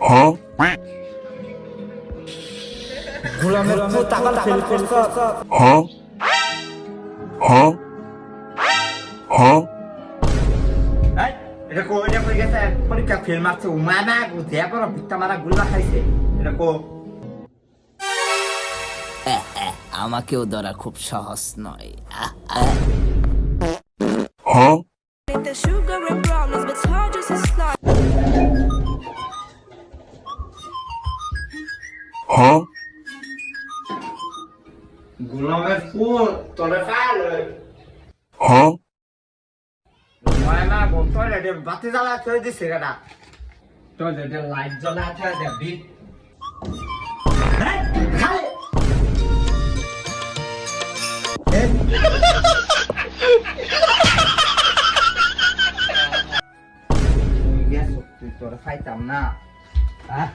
হ্যাঁ গোলামের টাকা ফেল করছ হ্যাঁ হ্যাঁ হ্যাঁ এটা কো এটা কই গেছে পরীক্ষা ফেল মারছে উমানা গুতে পর ভিত্তা মারা গুল্লা খাইছে এটা কো আমাকেও ধরা খুব সহজ নয়। হ্যাঁ The sugar and brownies, but hard just a slide. হ্যাঁ গোলামের ফুল তোরে ফালে হ্যাঁ উমানা গো টয়লেটে বাতি জ্বালা করে দিছে গাডা টয়লেটে লাইট জ্বালা আছে দেখবি খালে তুই তোরা খাইতাম না হ্যাঁ